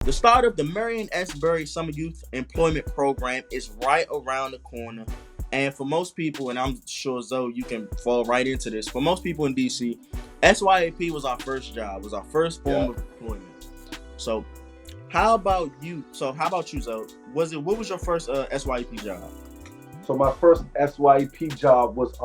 The start of the Marion S. Summer Youth Employment Program is right around the corner. And for most people, and I'm sure Zoe, you can fall right into this. For most people in DC, SYAP was our first job, was our first form of employment. So, how about you? Zoe? What was your first SYAP job? So my first SYAP job was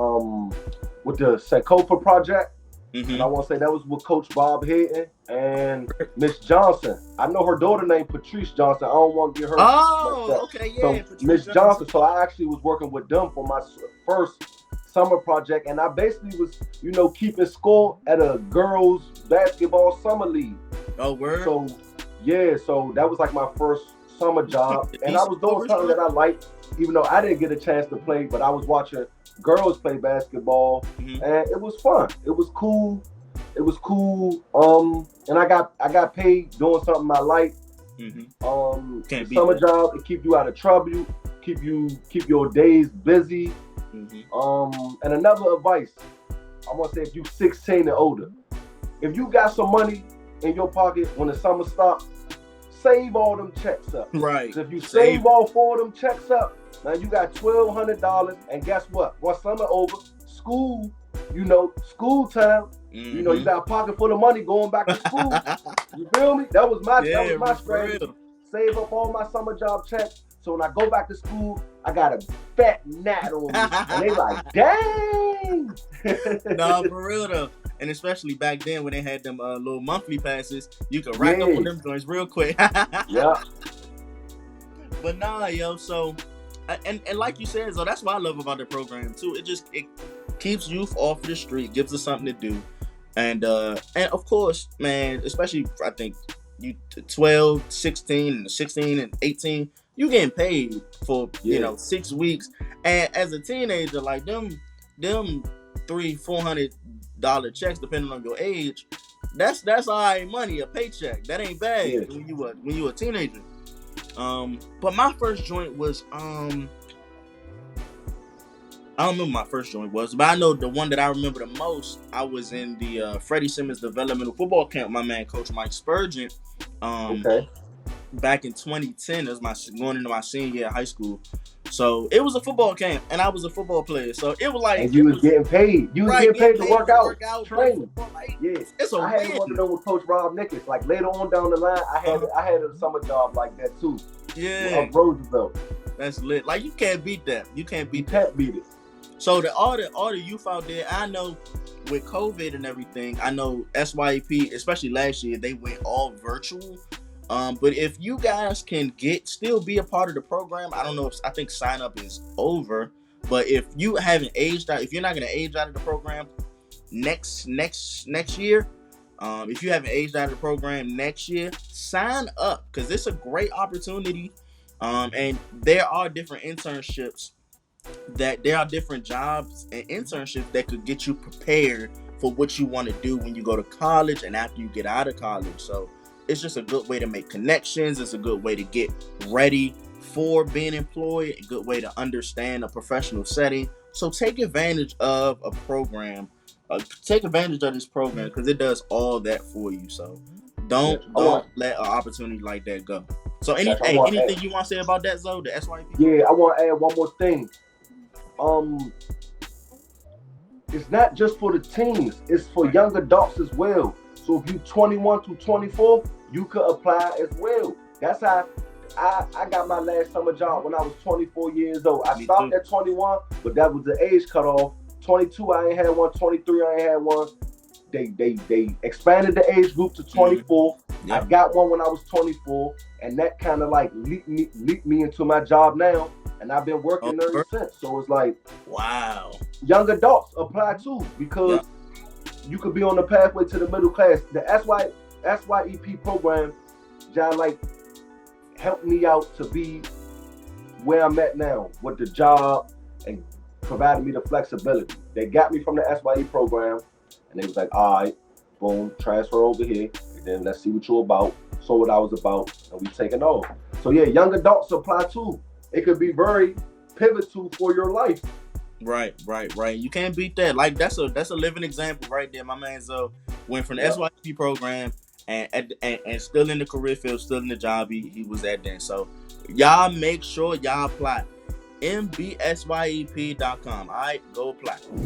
with the Sankofa project. And I want to say that was with Coach Bob Hayden and Miss Johnson. I know her daughter named Patrice Johnson. I don't want to get her. Oh, okay, yeah. So Miss Johnson. So I actually was working with them for my first summer project, and I basically was, keeping score at a girls basketball summer league. Oh, word. So yeah, so that was like my first summer job, and I was doing something that I liked, even though I didn't get a chance to play, but I was watching girls play basketball, and it was fun. It was cool. And I got paid doing something I like. Summer job, it keep you out of trouble, keep your days busy. And another advice, I want to say, if you 16 and older, if you got some money in your pocket when the summer stops, save all them checks up. Right. If you save all 4 of them checks up, now you got $1,200, and guess what? Once summer over, school time. You got a pocket full of money going back to school. You feel me? That was my strategy. Save up all my summer job checks, so when I go back to school, I got a fat gnat on me, and they like, dang. No, for real though. And especially back then when they had them little monthly passes, you could rack up on them joints real quick. Yeah. But nah, yo, so and like you said, so that's what I love about the program too. It keeps youth off the street, gives us something to do. And of course, man, especially I think you 12, 16 and 18, you getting paid for 6 weeks. And as a teenager, like them $300-$400 checks, depending on your age, that's all right money, a paycheck. That ain't bad when you a teenager. But my first joint was I don't remember my first joint was, but I know the one that I remember the most. I was in the Freddie Simmons developmental football camp. My man, Coach Mike Spurgeon. Back in 2010, it was going into my senior year of high school. So it was a football camp, and I was a football player. So it was like, and you was getting paid. You was getting paid to work out, train. Like, I had one of them with Coach Rob Nickens. Like later on down the line, I had a summer job like that too. Yeah, Roosevelt. That's lit. Like you can't beat that. You can't beat it. So all the youth out there, I know with COVID and everything, I know SYAP, especially last year, they went all virtual. But if you guys can still be a part of the program, I think sign up is over. But if you haven't aged out, if you're not gonna age out of the program next year, if you haven't aged out of the program next year, sign up, because it's a great opportunity. And there are different internships. There are different jobs and internships that could get you prepared for what you want to do when you go to college and after you get out of college. So it's just a good way to make connections. It's a good way to get ready for being employed, a good way to understand a professional setting. So take advantage of a program. Take advantage of this program, because it does all that for you. So don't let an opportunity like that go. So anything you want to say about that, Zoe, the SYP? Yeah, I want to add one more thing. It's not just for the teens, it's for young adults as well. So if you're 21 to 24, you could apply as well. That's how I got my last summer job when I was 24 years old. I stopped at 21, but that was the age cutoff. 22, I ain't had one. 23, I ain't had one. They expanded the age group to 24. Yep. I got one when I was 24, and that kind of like leaped me into my job now. And I've been working there since. So it's like, wow. Young adults apply too, because you could be on the pathway to the middle class. The SYEP program, John, like, helped me out to be where I'm at now with the job and provided me the flexibility. They got me from the SYE program, and they was like, all right, boom, transfer over here, and then let's see what you're about. So what I was about, and we taking off. So yeah, young adults apply too. It could be very pivotal for your life. Right. You can't beat that. Like that's a living example right there. My man went from the SYP program and still in the career field, still in the job he was at then. So y'all make sure y'all apply. mbsyep.com. All right, go apply.